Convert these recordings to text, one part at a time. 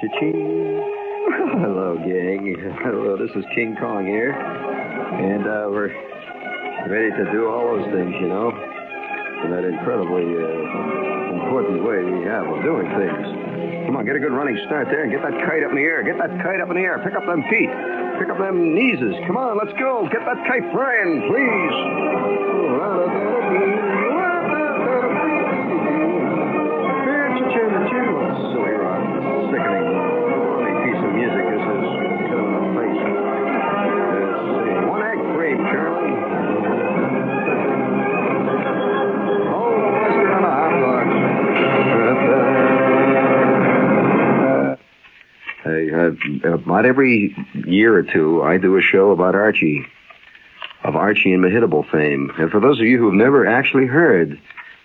Cha-ching. Hello, gang. Hello, this is King Kong here. And we're ready to do all those things, you know, in that incredibly important way we have of doing things. Come on, get a good running start there and get that kite up in the air. Get that kite up in the air. Pick up them feet. Pick up them kneeses. Come on, let's go. Get that kite flying, please. Silly rock. Sickening. Funny piece of music. This is kind of a place. Let's see. One act frame, Charlie. Oh, the mustard on a hot dog. Hey, about every year or two, I do a show about Archy, of Archy and Mehitabel fame. And for those of you who have never actually heard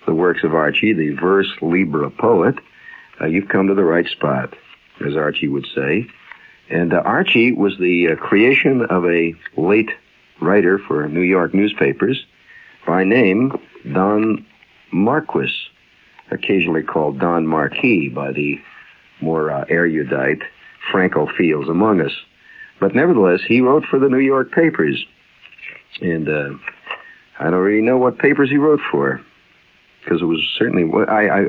the works of Archy, the verse libre poet, you've come to the right spot, as Archy would say. And Archy was the creation of a late writer for New York newspapers by name Don Marquis, occasionally called Don Marquis by the more erudite Francophiles among us. But nevertheless, he wrote for the New York papers. And I don't really know what papers he wrote for, because it was certainly,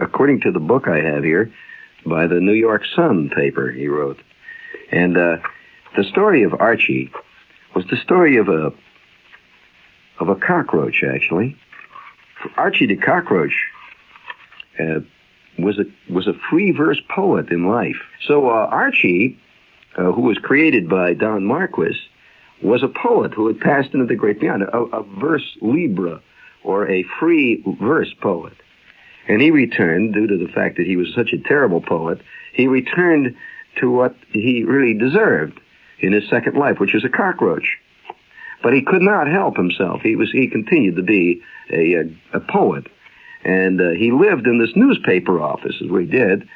according to the book I have here, by the New York Sun paper he wrote. And the story of Archy was the story of a cockroach, actually. Archy the Cockroach was a free verse poet in life. So Archy, who was created by Don Marquis, was a poet who had passed into the great beyond, a verse libre, or a free verse poet. And he returned, due to the fact that he was such a terrible poet, he returned to what he really deserved in his second life, which was a cockroach. But he could not help himself. He continued to be a poet. And he lived in this newspaper office, is what he did.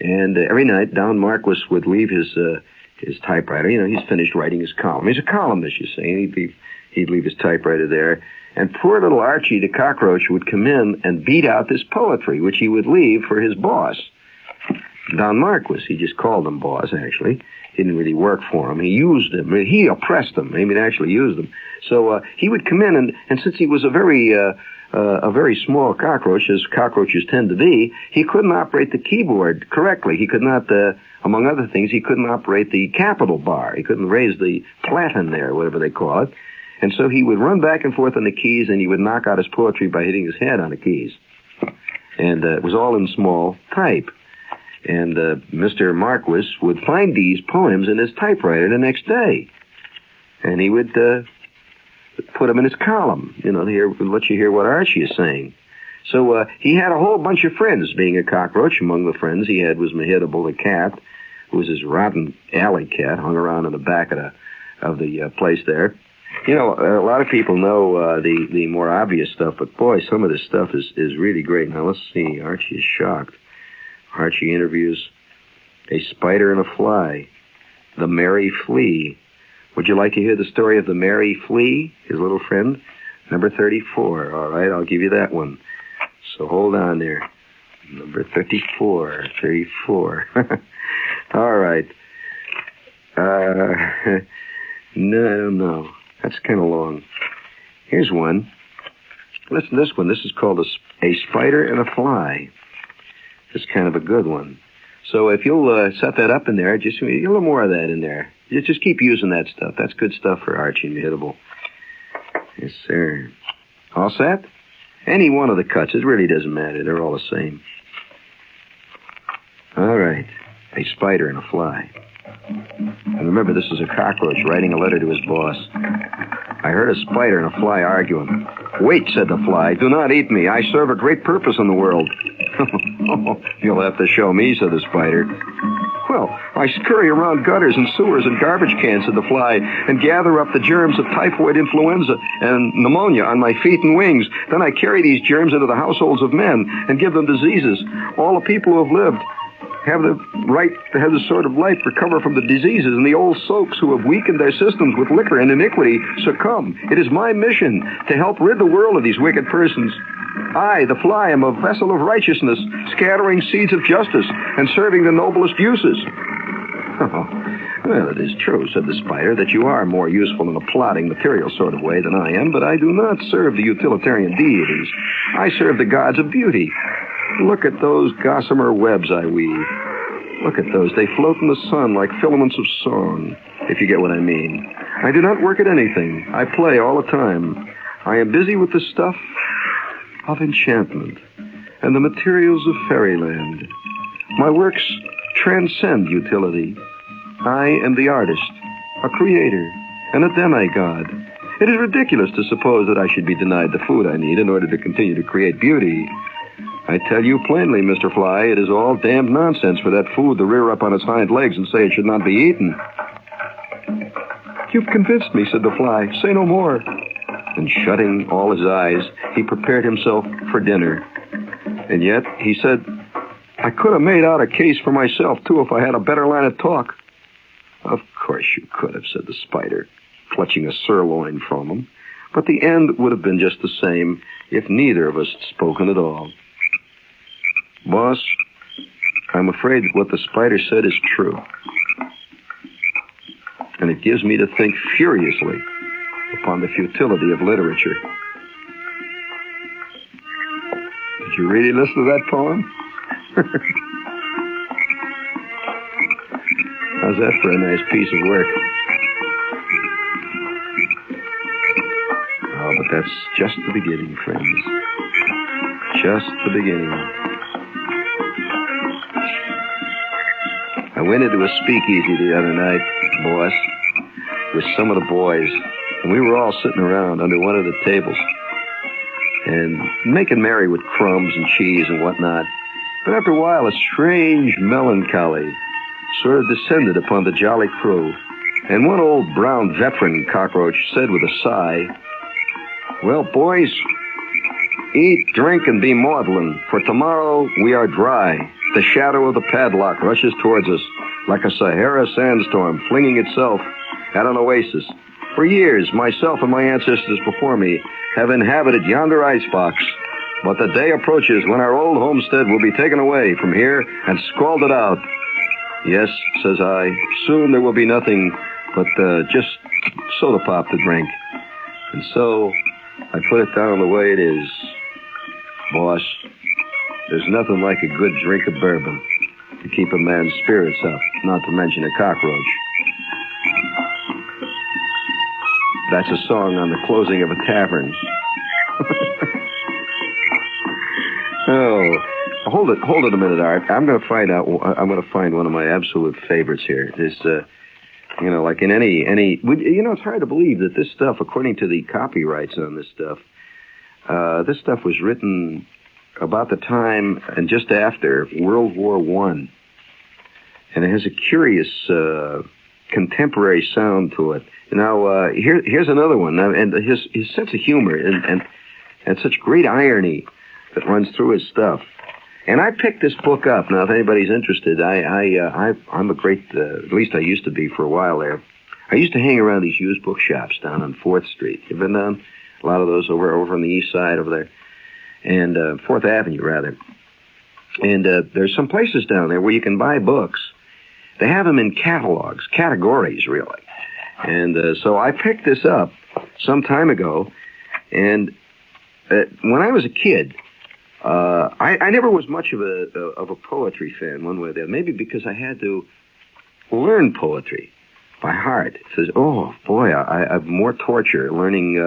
And every night, Don Marquis would leave his typewriter. You know, he's finished writing his column. He's a columnist, you see. He'd leave his typewriter there. And poor little Archy the Cockroach would come in and beat out this poetry, which he would leave for his boss, Don Marquis. He just called him boss, actually. He didn't really work for him. He used him. He oppressed him. He would actually use them. So he would come in, and since he was a very small cockroach, as cockroaches tend to be, he couldn't operate the keyboard correctly. He could not, among other things, he couldn't operate the capital bar. He couldn't raise the platen there, whatever they call it. And so he would run back and forth on the keys, and he would knock out his poetry by hitting his head on the keys. And it was all in small type. And Mr. Marquis would find these poems in his typewriter the next day. And he would put them in his column, you know, to let you hear what Archy is saying. So he had a whole bunch of friends, being a cockroach. Among the friends he had was Mehitabel the cat, who was his rotten alley cat, hung around in the back of the place there. You know, a lot of people know the more obvious stuff, but boy, some of this stuff is really great. Now, let's see. Archy is shocked. Archy interviews a spider and a fly, the merry flea. Would you like to hear the story of the merry flea, his little friend? Number 34. All right, I'll give you that one. So hold on there. Number 34. All right. No. That's kind of long. Here's one. Listen to this one. This is called a spider and a fly. It's kind of a good one. So if you'll set that up in there, just a little more of that in there. Just keep using that stuff. That's good stuff for Archy and Mehitabel. Yes, sir. All set? Any one of the cuts. It really doesn't matter. They're all the same. All right. A spider and a fly. And remember, this is a cockroach writing a letter to his boss. I heard a spider and a fly arguing. Wait, said the fly. Do not eat me. I serve a great purpose in the world. You'll have to show me, said the spider. Well, I scurry around gutters and sewers and garbage cans, said the fly, and gather up the germs of typhoid, influenza, and pneumonia on my feet and wings. Then I carry these germs into the households of men and give them diseases. All the people who have lived have the right to have this sort of life recover from the diseases, and the old soaks who have weakened their systems with liquor and iniquity succumb. It is my mission to help rid the world of these wicked persons. I, the fly, am a vessel of righteousness, scattering seeds of justice and serving the noblest uses. Well, it is true, said the spider, that you are more useful in a plodding, material sort of way than I am, but I do not serve the utilitarian deities. I serve the gods of beauty. Look at those gossamer webs I weave. Look at those. They float in the sun like filaments of song, if you get what I mean. I do not work at anything. I play all the time. I am busy with the stuff of enchantment and the materials of fairyland. My works transcend utility. I am the artist, a creator, and a demigod. It is ridiculous to suppose that I should be denied the food I need in order to continue to create beauty. I tell you plainly, Mr. Fly, it is all damned nonsense for that food to rear up on its hind legs and say it should not be eaten. You've convinced me, said the fly. Say no more. And shutting all his eyes, he prepared himself for dinner. And yet, he said, I could have made out a case for myself, too, if I had a better line of talk. Of course you could have, said the spider, clutching a sirloin from him. But the end would have been just the same if neither of us had spoken at all. Boss, I'm afraid that what the spider said is true. And it gives me to think furiously upon the futility of literature. Did you really listen to that poem? How's that for a nice piece of work? Oh, but that's just the beginning, friends. Just the beginning. I went into a speakeasy the other night, boss, with some of the boys, and we were all sitting around under one of the tables and making merry with crumbs and cheese and whatnot. But after a while, a strange melancholy sort of descended upon the jolly crew, and one old brown veteran cockroach said with a sigh, Well, boys, eat, drink, and be maudlin, for tomorrow we are dry. The shadow of the padlock rushes towards us like a Sahara sandstorm flinging itself at an oasis. For years, myself and my ancestors before me have inhabited yonder icebox, but the day approaches when our old homestead will be taken away from here and scalded out. Yes, says I, soon there will be nothing but just soda pop to drink. And so I put it down the way it is. Boss, there's nothing like a good drink of bourbon to keep a man's spirits up, not to mention a cockroach. That's a song on the closing of a tavern. Oh, hold it a minute, Art. I'm going to find one of my absolute favorites here. This, like in any, it's hard to believe that this stuff, according to the copyrights on this stuff was written about the time and just after World War I. And it has a curious contemporary sound to it. Now, here's another one. And his sense of humor and such great irony that runs through his stuff. And I picked this book up. Now, if anybody's interested, I'm a great, at least I used to be for a while there. I used to hang around these used bookshops down on 4th Street. You've been down? A lot of those over on the east side over there. And 4th Avenue, rather. And there's some places down there where you can buy books. They have them in catalogs, categories, really. And so I picked this up some time ago. And when I was a kid, I never was much of a poetry fan, one way or the other. Maybe because I had to learn poetry by heart. It says, oh, boy, I've more torture learning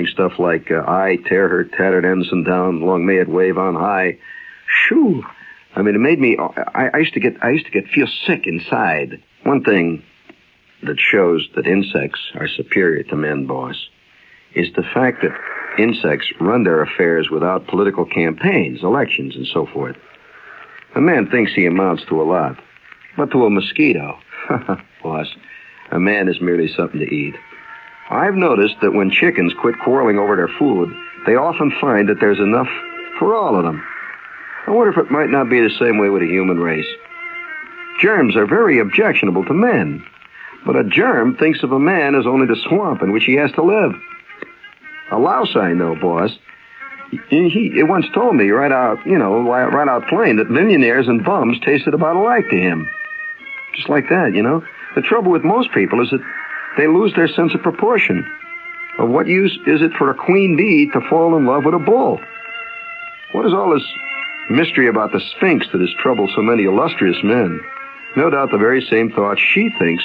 stuff like, I tear her tattered ensign down, long may it wave on high. Shoo! I mean, it made me, I used to feel sick inside. One thing that shows that insects are superior to men, boss, is the fact that insects run their affairs without political campaigns, elections, and so forth. A man thinks he amounts to a lot, but to a mosquito, boss, a man is merely something to eat. I've noticed that when chickens quit quarreling over their food, they often find that there's enough for all of them. I wonder if it might not be the same way with the human race. Germs are very objectionable to men, but a germ thinks of a man as only the swamp in which he has to live. A louse I know, boss, he once told me right out plain that millionaires and bums tasted about alike to him. Just like that, you know. The trouble with most people is that they lose their sense of proportion. Of what use is it for a queen bee to fall in love with a bull? What is all this mystery about the Sphinx that has troubled so many illustrious men? No doubt the very same thoughts she thinks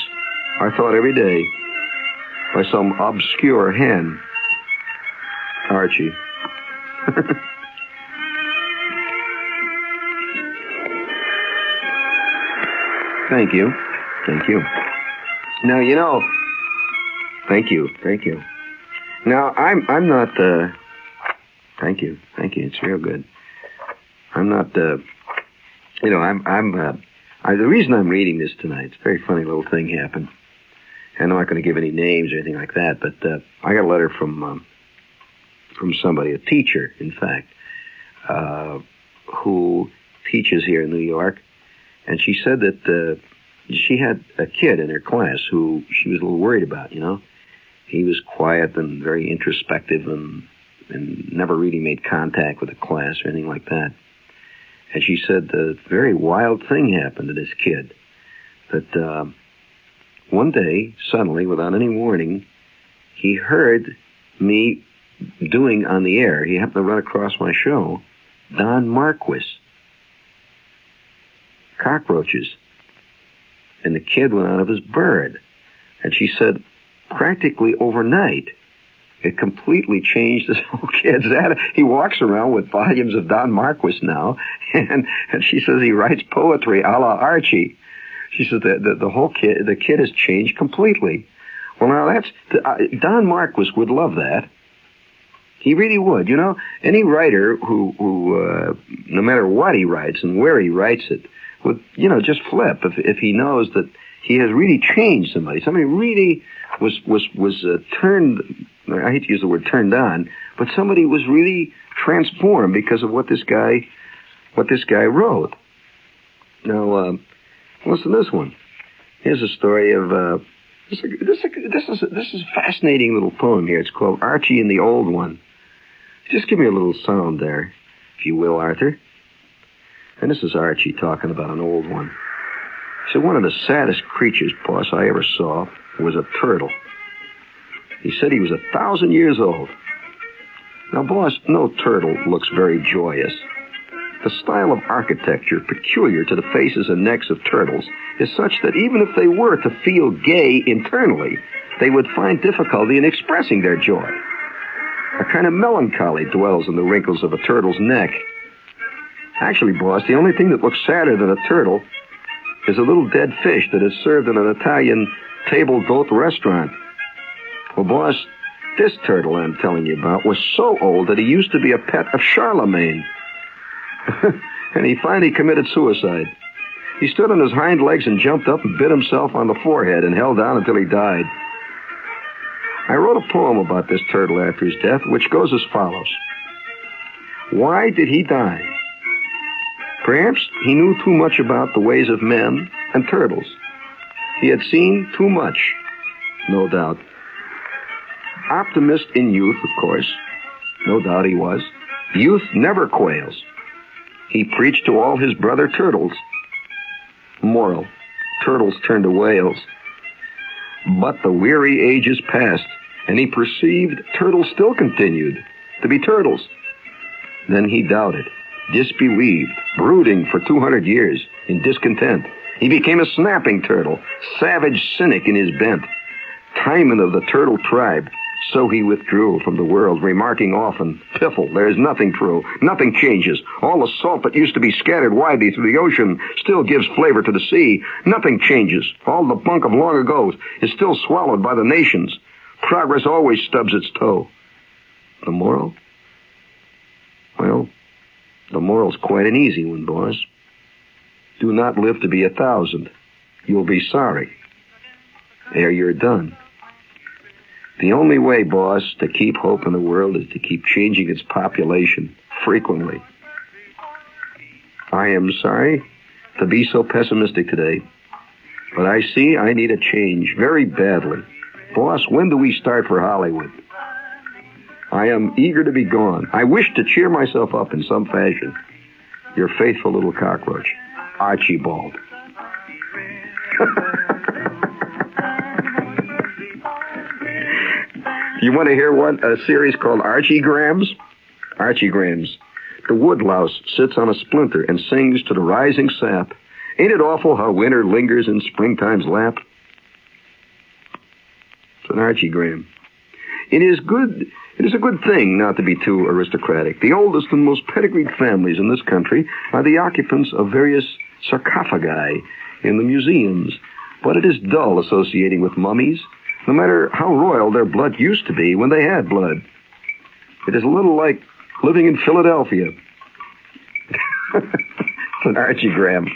are thought every day by some obscure hen. Archy. Thank you. Thank you. Now, you know, thank you. Now, I'm not, thank you. It's real good. I'm not, the reason I'm reading this tonight, it's a very funny little thing happened. I'm not going to give any names or anything like that, but I got a letter from somebody, a teacher, in fact, who teaches here in New York, and she said that she had a kid in her class who she was a little worried about, you know. He was quiet and very introspective and never really made contact with the class or anything like that. And she said a very wild thing happened to this kid. That one day, suddenly, without any warning, he heard me doing on the air, he happened to run across my show, Don Marquis. Cockroaches. And the kid went out of his bird. And she said, practically overnight, it completely changed this whole kid's attitude. He walks around with volumes of Don Marquis now, and she says he writes poetry a la Archy. She said the kid has changed completely. Well, now that's Don Marquis would love that. He really would. You know, any writer who no matter what he writes and where he writes it, would, you know, just flip if he knows that he has really changed somebody. Somebody really was turned. I hate to use the word turned on, but somebody was really transformed because of what this guy wrote. Now, listen to this one. Here's a story of this is a fascinating little poem here. It's called Archy and the Old One. Just give me a little sound there, if you will, Arthur. And this is Archy talking about an old one. He said, one of the saddest creatures, boss, I ever saw was a turtle. He said he was 1,000 years old. Now, boss, no turtle looks very joyous. The style of architecture peculiar to the faces and necks of turtles is such that even if they were to feel gay internally, they would find difficulty in expressing their joy. A kind of melancholy dwells in the wrinkles of a turtle's neck. Actually, boss, the only thing that looks sadder than a turtle is a little dead fish that is served in an Italian table d'hôte restaurant. Well, boss, this turtle I'm telling you about was so old that he used to be a pet of Charlemagne. And he finally committed suicide. He stood on his hind legs and jumped up and bit himself on the forehead and held on until he died. I wrote a poem about this turtle after his death, which goes as follows. Why did he die? Perhaps he knew too much about the ways of men and turtles. He had seen too much, no doubt. Optimist in youth, of course. No doubt he was. Youth never quails. He preached to all his brother turtles. Moral, turtles turn to whales. But the weary ages passed, and he perceived turtles still continued to be turtles. Then he doubted, disbelieved, brooding for 200 years in discontent. He became a snapping turtle, savage cynic in his bent. Timon of the turtle tribe, so he withdrew from the world, remarking often, piffle, there is nothing true, nothing changes. All the salt that used to be scattered widely through the ocean still gives flavor to the sea. Nothing changes. All the bunk of long ago is still swallowed by the nations. Progress always stubs its toe. The moral? Well, the moral's quite an easy one, boss. Do not live to be 1,000. You'll be sorry ere you're done. The only way, boss, to keep hope in the world is to keep changing its population frequently. I am sorry to be so pessimistic today, but I see I need a change very badly. Boss, when do we start for Hollywood? I am eager to be gone. I wish to cheer myself up in some fashion. Your faithful little cockroach, Archibald. You want to hear a series called Archygrams? Archygrams. The woodlouse sits on a splinter and sings to the rising sap. Ain't it awful how winter lingers in springtime's lap? It's an Archygram. It is a good thing not to be too aristocratic. The oldest and most pedigreed families in this country are the occupants of various sarcophagi in the museums. But it is dull associating with mummies, no matter how royal their blood used to be when they had blood. It is a little like living in Philadelphia. It's an Archygram.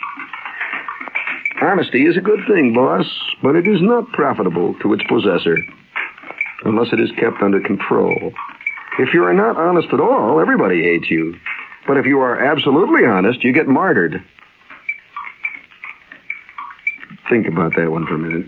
Honesty is a good thing, boss, but it is not profitable to its possessor, unless it is kept under control. If you are not honest at all, everybody hates you. But if you are absolutely honest, you get martyred. Think about that one for a minute.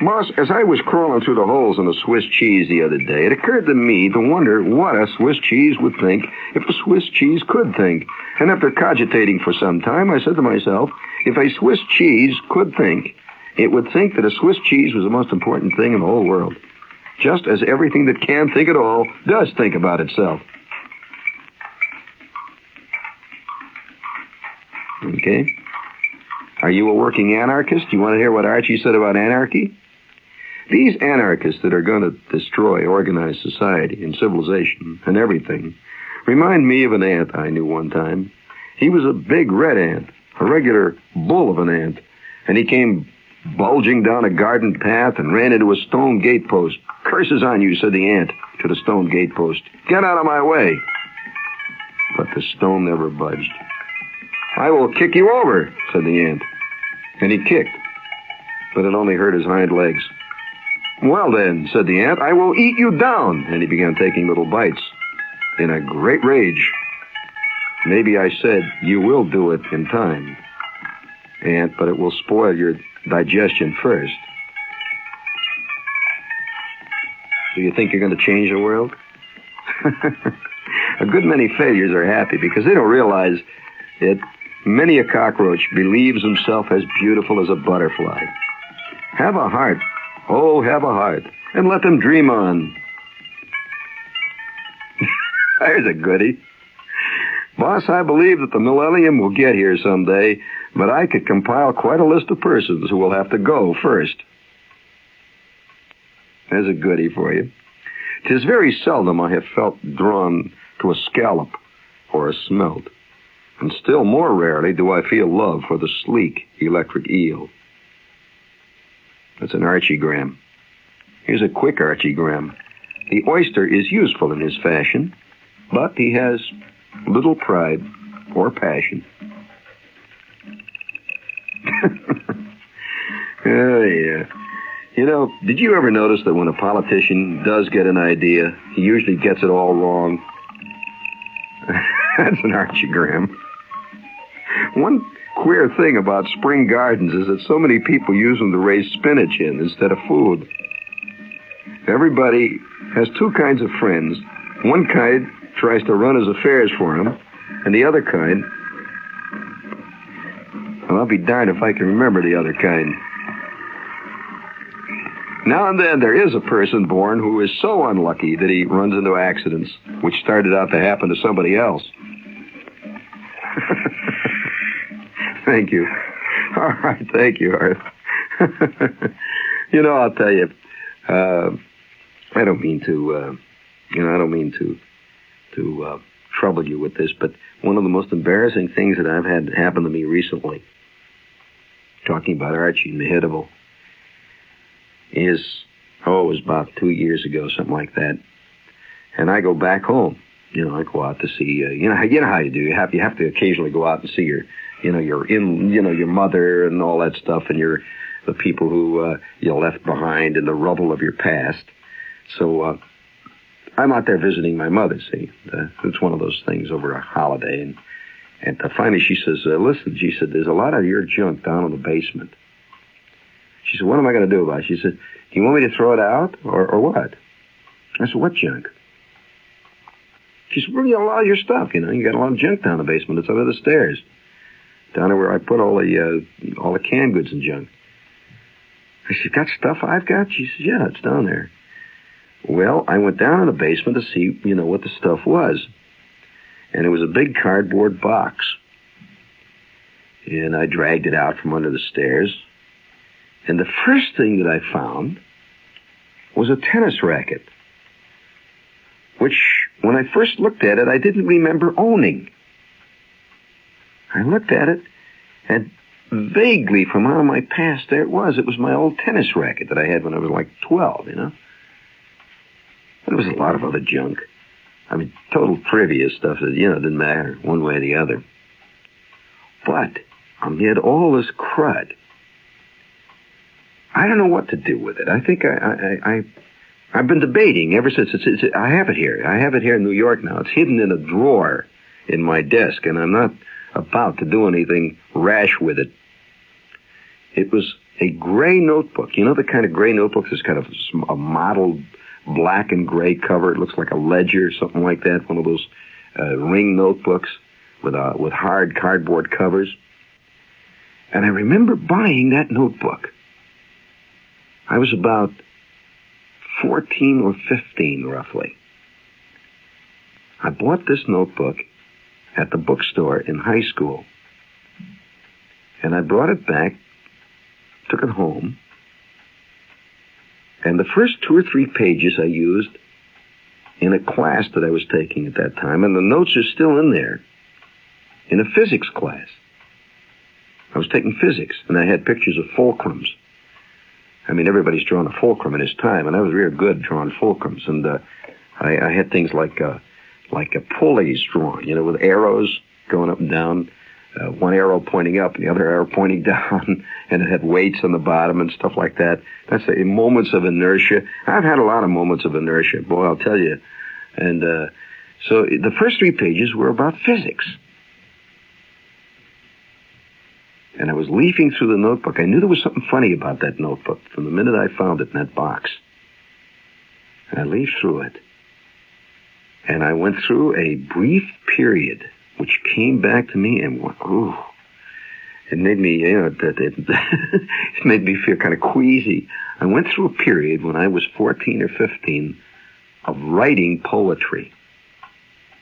Boss, as I was crawling through the holes in a Swiss cheese the other day, it occurred to me to wonder what a Swiss cheese would think if a Swiss cheese could think. And after cogitating for some time, I said to myself, if a Swiss cheese could think, it would think that a Swiss cheese was the most important thing in the whole world. Just as everything that can think at all does think about itself. Okay? Are you a working anarchist? You want to hear what Archy said about anarchy? These anarchists that are going to destroy organized society and civilization and everything remind me of an ant I knew one time. He was a big red ant, a regular bull of an ant, and he came bulging down a garden path and ran into a stone gatepost. Curses on you, said the ant to the stone gatepost. Get out of my way. But the stone never budged. I will kick you over, said the ant. And he kicked, but it only hurt his hind legs. Well then, said the ant, I will eat you down. And he began taking little bites in a great rage. Maybe I said, you will do it in time, ant, but it will spoil your digestion first. Do you think you're going to change the world? A good many failures are happy because they don't realize it. Many a cockroach believes himself as beautiful as a butterfly. Have a heart. Oh, have a heart. And let them dream on. There's a goodie. Boss, I believe that the millennium will get here someday, but I could compile quite a list of persons who will have to go first. There's a goodie for you. 'Tis very seldom I have felt drawn to a scallop or a smelt, and still more rarely do I feel love for the sleek electric eel. That's an Archygram. Here's a quick Archygram. The oyster is useful in his fashion, but he has little pride or passion. Oh, yeah. You know, did you ever notice that when a politician does get an idea, he usually gets it all wrong? That's an Archygram. One queer thing about spring gardens is that so many people use them to raise spinach in instead of food. Everybody has two kinds of friends. One kind tries to run his affairs for him, and the other kind... Well, I'll be darned if I can remember the other kind. Now and then there is a person born who is so unlucky that he runs into accidents, which started out to happen to somebody else. Thank you. All right, thank you, Art. You know, I'll tell you, I don't mean to trouble you with this, but one of the most embarrassing things that I've had happen to me recently, talking about Archy and Mehitabel, is, it was about 2 years ago, something like that. And I go back home. You know, I go out to see, you know how you do. You have to occasionally go out and see your mother and all that stuff, and the people who you left behind in the rubble of your past. So I'm out there visiting my mother. See, it's one of those things over a holiday, and finally she says, "Listen," she said, "there's a lot of your junk down in the basement." She said, "What am I going to do about it?" She said, "Do you want me to throw it out or what?" I said, "What junk?" She said, "Well, you got a lot of your stuff. You know, you got a lot of junk down the basement. It's under the stairs, down there where I put all the canned goods and junk." I said, got stuff I've got? She said, yeah, it's down there. Well, I went down in the basement to see, what the stuff was. And it was a big cardboard box. And I dragged it out from under the stairs. And the first thing that I found was a tennis racket, which, when I first looked at it, I didn't remember owning. I looked at it, and vaguely from out of my past, there it was. It was my old tennis racket that I had when I was like 12, And there was a lot of other junk. I mean, total trivia stuff that, didn't matter one way or the other. But amid all this crud, I don't know what to do with it. I think I've been debating ever since. I have it here. I have it here in New York now. It's hidden in a drawer in my desk, and I'm not about to do anything rash with it. It was a gray notebook. You know the kind of gray notebooks? It's kind of a mottled black and gray cover. It looks like a ledger or something like that. One of those ring notebooks with hard cardboard covers. And I remember buying that notebook. I was about 14 or 15, roughly. I bought this notebook at the bookstore in high school. And I brought it back, took it home, and the first 2 or 3 pages I used in a class that I was taking at that time, and the notes are still in there, in a physics class. I was taking physics, and I had pictures of fulcrums. I mean, everybody's drawn a fulcrum in his time, and I was real good drawing fulcrums. And I had things like a pulleys drawn, with arrows going up and down, one arrow pointing up and the other arrow pointing down, and it had weights on the bottom and stuff like that. That's moments of inertia. I've had a lot of moments of inertia, boy, I'll tell you. And so the first 3 pages were about physics. And I was leafing through the notebook. I knew there was something funny about that notebook from the minute I found it in that box. And I leafed through it. And I went through a brief period which came back to me and went, ooh. It made me, it made me feel kind of queasy. I went through a period when I was 14 or 15 of writing poetry.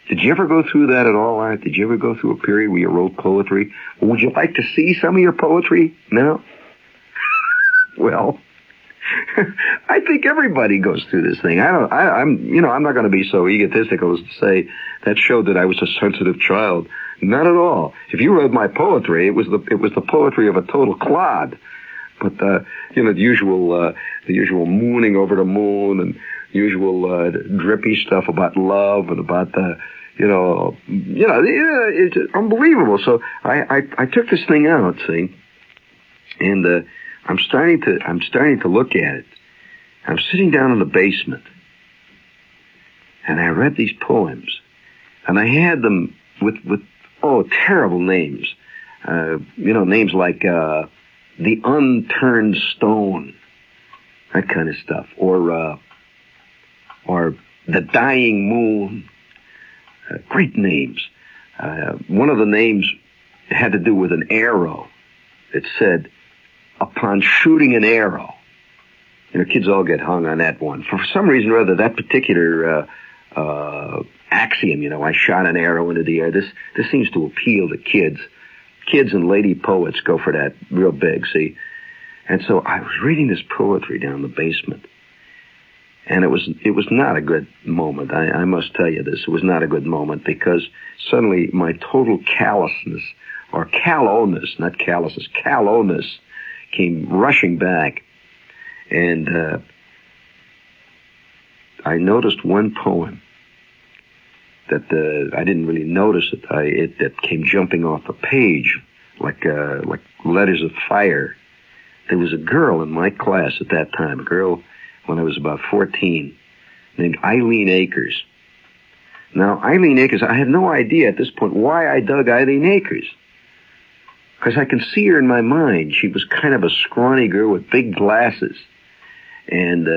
Did you ever go through that at all, Art? Did you ever go through a period where you wrote poetry? Well, would you like to see some of your poetry? No? Well, I think everybody goes through this thing. I'm not going to be so egotistical as to say that showed that I was a sensitive child. Not at all. If you read my poetry, it was the poetry of a total clod. But the usual mooning over the moon and usual drippy stuff about love and about it's unbelievable. So I took this thing out, see, and I'm starting to look at it. I'm sitting down in the basement, and I read these poems, and I had them with terrible names, names like The Unturned Stone, that kind of stuff, or The Dying Moon. Great names. One of the names had to do with an arrow. It said, upon shooting an arrow. Kids all get hung on that one. For some reason or other, that particular axiom, I shot an arrow into the air, this seems to appeal to kids. Kids and lady poets go for that real big, see? And so I was reading this poetry down in the basement. And it was not a good moment. I must tell you this. It was not a good moment because suddenly my total callousness, or callowness, not callousness, callowness, came rushing back. And I noticed one poem that I didn't really notice it. That came jumping off the page like letters of fire. There was a girl in my class at that time, a girl when I was about 14, named Eileen Akers. Now, Eileen Akers, I have no idea at this point why I dug Eileen Akers. Because I can see her in my mind. She was kind of a scrawny girl with big glasses. And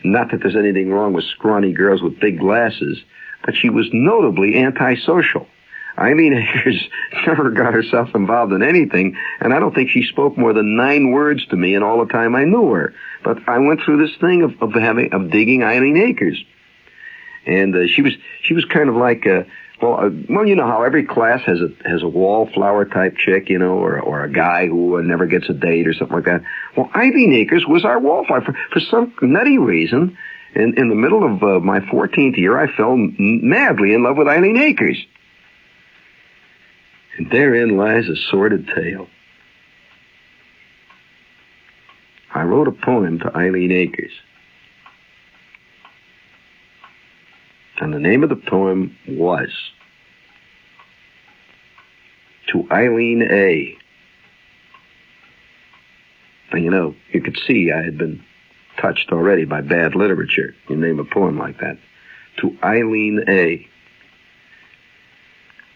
not that there's anything wrong with scrawny girls with big glasses, but she was notably antisocial. Eileen Akers never got herself involved in anything, and I don't think she spoke more than 9 words to me in all the time I knew her. But I went through this thing of digging Eileen Akers. And she was kind of like, well, you know how every class has a wallflower type chick, you know, or a guy who never gets a date or something like that. Well, Eileen Akers was our wallflower. For some nutty reason, in the middle of my 14th year, I fell madly in love with Eileen Akers. And therein lies a sordid tale. I wrote a poem to Eileen Akers. And the name of the poem was To Eileen A. And you know, you could see I had been touched already by bad literature. You name a poem like that. To Eileen A.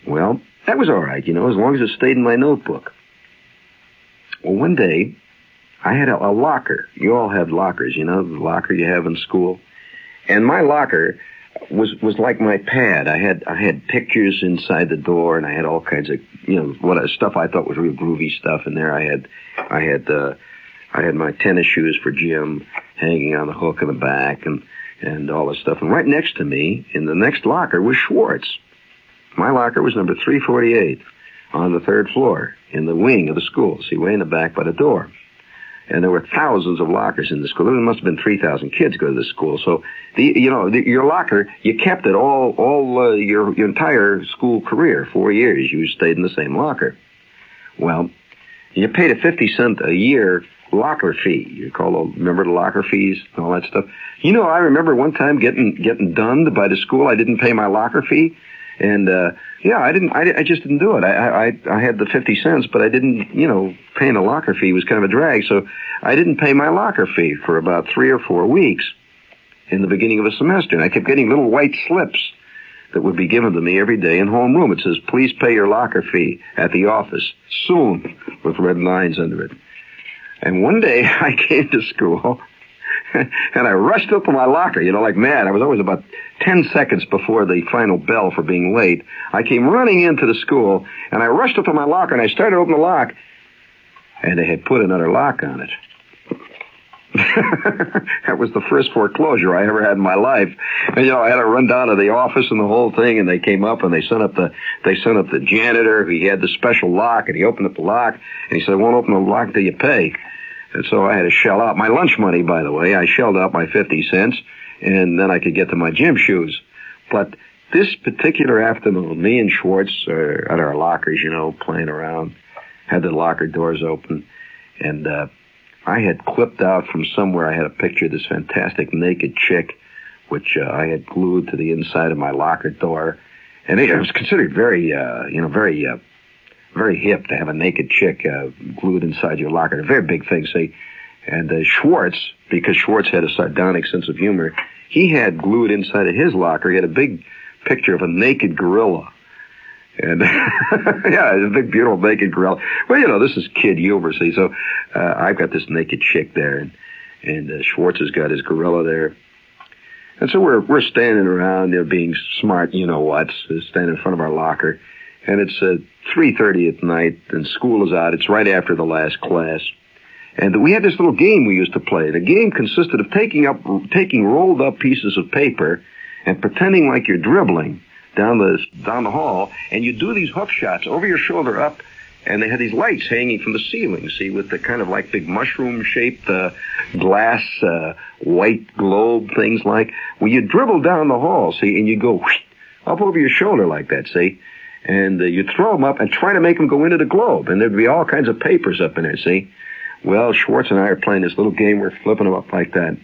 Well, that was all right, you know, as long as it stayed in my notebook. Well, one day, I had a locker. You all have lockers, you know, the locker you have in school. And my locker was like my pad. I had pictures inside the door, and I had all kinds of, you know, stuff I thought was real groovy stuff in there. I had my tennis shoes for gym hanging on the hook in the back, and all this stuff. And right next to me, in the next locker, was Schwartz. My locker was number 348 on the 3rd floor in the wing of the school. See, way in the back by the door. And there were thousands of lockers in the school. There must have been 3,000 kids go to the school. So, your locker, you kept it all your entire school career, 4 years. You stayed in the same locker. Well, you paid a 50-cent a year locker fee. Remember the locker fees and all that stuff? You know, I remember one time getting dunned by the school. I didn't pay my locker fee. And, I just didn't do it. I had the 50 cents, but I didn't, you know, paying a locker fee was kind of a drag. So I didn't pay my locker fee for about 3 or 4 weeks in the beginning of a semester. And I kept getting little white slips that would be given to me every day in homeroom. It says, please pay your locker fee at the office soon, with red lines under it. And one day I came to school and I rushed up to my locker, you know, like mad. I was always about 10 seconds before the final bell for being late. I came running into the school, and I rushed up to my locker, and I started to open the lock, and they had put another lock on it. That was the first foreclosure I ever had in my life. And, you know, I had to run down to the office and the whole thing, and they came up, and they sent up the janitor. He had the special lock, and he opened up the lock, and he said, I won't open the lock till you pay. And so I had to shell out my lunch money, by the way. I shelled out my 50 cents, and then I could get to my gym shoes. But this particular afternoon, me and Schwartz are at our lockers, you know, playing around, had the locker doors open, and I had clipped out from somewhere, I had a picture of this fantastic naked chick, which I had glued to the inside of my locker door. And it was considered very hip to have a naked chick glued inside your locker. A very big thing, see. And Schwartz, because Schwartz had a sardonic sense of humor, he had glued inside of his locker, he had a big picture of a naked gorilla. And, yeah, a big, beautiful naked gorilla. Well, you know, this is kid humor, see. So I've got this naked chick there, and Schwartz has got his gorilla there. And so we're standing around, you know, being smart, you know what, standing in front of our locker. And it's 3:30 at night, and school is out. It's right after the last class. And we had this little game we used to play. The game consisted of taking rolled up pieces of paper and pretending like you're dribbling down the hall, and you do these hook shots over your shoulder up, and they had these lights hanging from the ceiling, see, with the kind of like big mushroom-shaped glass white globe things like. Well, you dribble down the hall, see, and you go whoosh, up over your shoulder like that, see? And you throw them up and try to make them go into the globe. And there'd be all kinds of papers up in there, see? Well, Schwartz and I are playing this little game. We're flipping them up like that.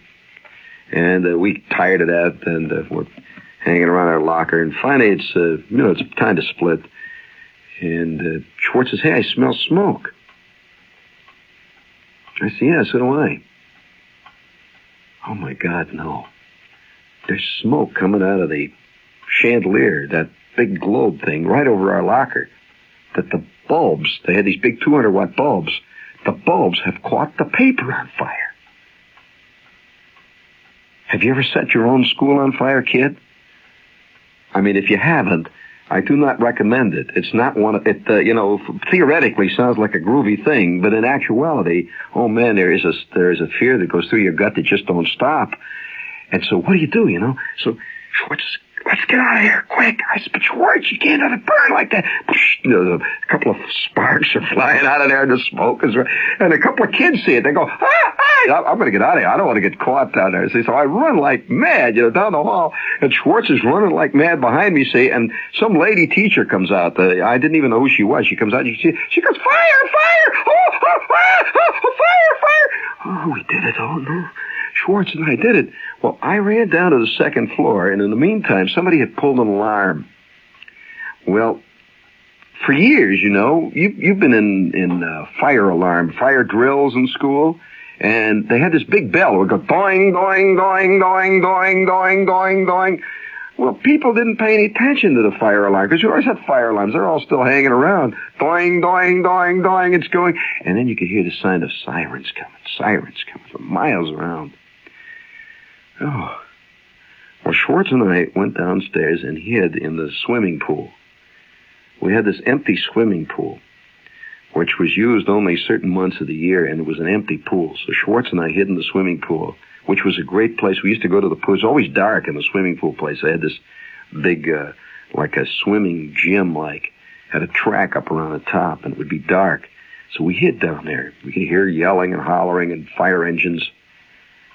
And we tired of that, and we're hanging around our locker. And finally, it's time to split. And Schwartz says, hey, I smell smoke. I say, yeah, so do I. Oh, my God, no. There's smoke coming out of the chandelier, that big globe thing right over our locker, that the bulbs, they had these big 200-watt bulbs, the bulbs have caught the paper on fire. Have you ever set your own school on fire, kid? I mean, if you haven't, I do not recommend it. It's not one of it. Theoretically sounds like a groovy thing, but in actuality, oh man, there is a fear that goes through your gut that just don't stop. And so, what do? So Schwartz, let's get out of here quick. I said, but Schwartz, you can't let it burn like that. A couple of sparks are flying out of there, and the smoke is, and a couple of kids see it. They go, I'm going to get out of here. I don't want to get caught down there. See, so I run like mad, down the hall, and Schwartz is running like mad behind me, see, and some lady teacher comes out. I didn't even know who she was. She comes out, she goes, fire! Fire! Oh, we did it. Oh, no. Schwartz and I did it. Well, I ran down to the second floor, and in the meantime, somebody had pulled an alarm. Well, for years, you've been in fire drills in school, and they had this big bell. It would go doing, doing, doing, doing, doing, doing, doing, doing. Well, people didn't pay any attention to the fire alarm, because you always had fire alarms. They're all still hanging around. Doing, doing, doing, doing, it's going. And then you could hear the sound of sirens coming from miles around. Oh. Well, Schwartz and I went downstairs and hid in the swimming pool. We had this empty swimming pool, which was used only certain months of the year, and it was an empty pool. So Schwartz and I hid in the swimming pool, which was a great place. We used to go to the pool. It was always dark in the swimming pool place. They had this big, like a swimming gym, had a track up around the top, and it would be dark. So we hid down there. We could hear yelling and hollering and fire engines.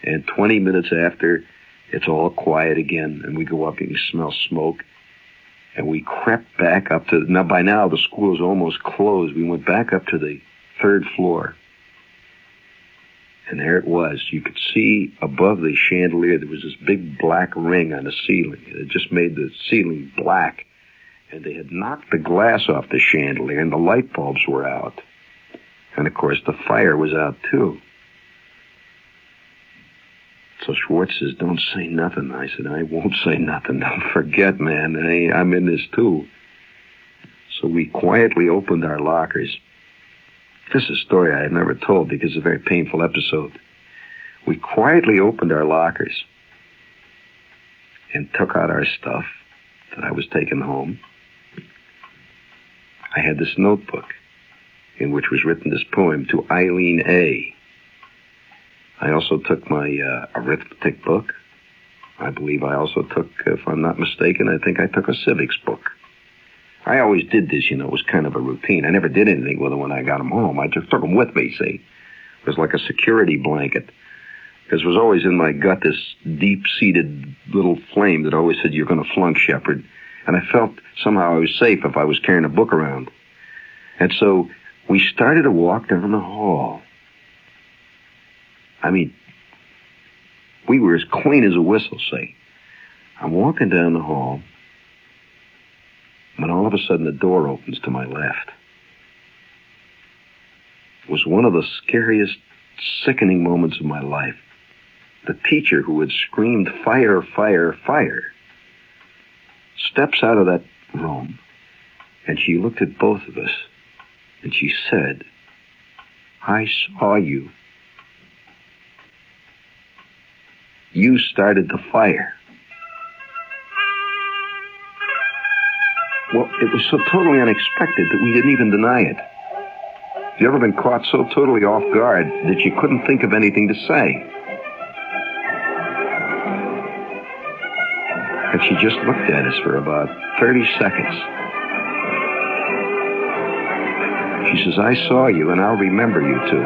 And 20 minutes after, it's all quiet again, and we go up and you smell smoke. And we crept back up to, by now the school is almost closed. We went back up to the third floor. And there it was. You could see above the chandelier, there was this big black ring on the ceiling. It had just made the ceiling black. And they had knocked the glass off the chandelier, and the light bulbs were out. And, of course, the fire was out, too. So Schwartz says, don't say nothing. I said, I won't say nothing. Don't forget, man. I'm in this, too. So we quietly opened our lockers. This is a story I have never told because it's a very painful episode. We quietly opened our lockers and took out our stuff that I was taking home. I had this notebook in which was written this poem, To Eileen A. I also took my arithmetic book. I believe I also took, if I'm not mistaken, I think I took a civics book. I always did this, it was kind of a routine. I never did anything with them when I got them home. I just took them with me, see. It was like a security blanket. Because it was always in my gut this deep-seated little flame that always said, you're going to flunk, Shepard. And I felt somehow I was safe if I was carrying a book around. And so we started to walk down the hall. I mean, we were as clean as a whistle, say. I'm walking down the hall, when all of a sudden the door opens to my left. It was one of the scariest, sickening moments of my life. The teacher who had screamed, fire, fire, fire, steps out of that room, and she looked at both of us, and she said, I saw you. You started the fire. Well, it was so totally unexpected that we didn't even deny it. Have you ever been caught so totally off guard that you couldn't think of anything to say? And she just looked at us for about 30 seconds. She says, I saw you, and I'll remember you, too.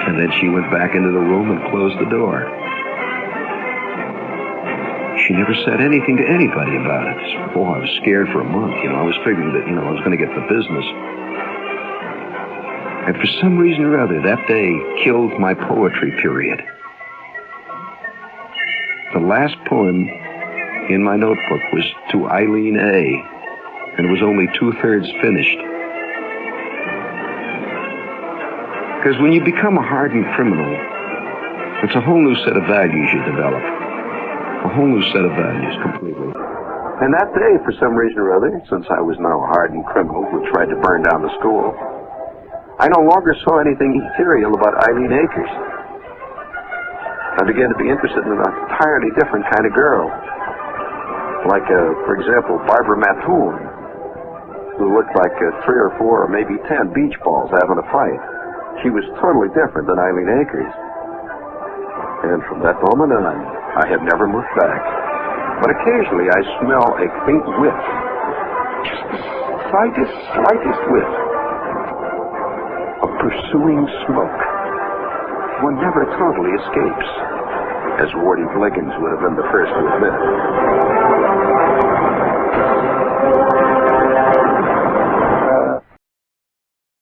And then she went back into the room and closed the door. She never said anything to anybody about it. Oh, I was scared for a month. I was figuring that, I was going to get the business. And for some reason or other, that day killed my poetry period. The last poem in my notebook was To Eileen A., and it was only 2/3 finished. Because when you become a hardened criminal, it's a whole new set of values you develop. A whole new set of values, completely. And that day, for some reason or other, since I was now a hardened criminal who tried to burn down the school, I no longer saw anything ethereal about Eileen Akers. I began to be interested in an entirely different kind of girl. Like, for example, Barbara Mattoon, who looked like 3 or 4 or maybe 10 beach balls having a fight. She was totally different than Eileen Akers. And from that moment on, I have never looked back. But occasionally I smell a faint whiff. Just the slightest whiff of pursuing smoke. One never totally escapes, as Wardy Bliggins would have been the first to admit.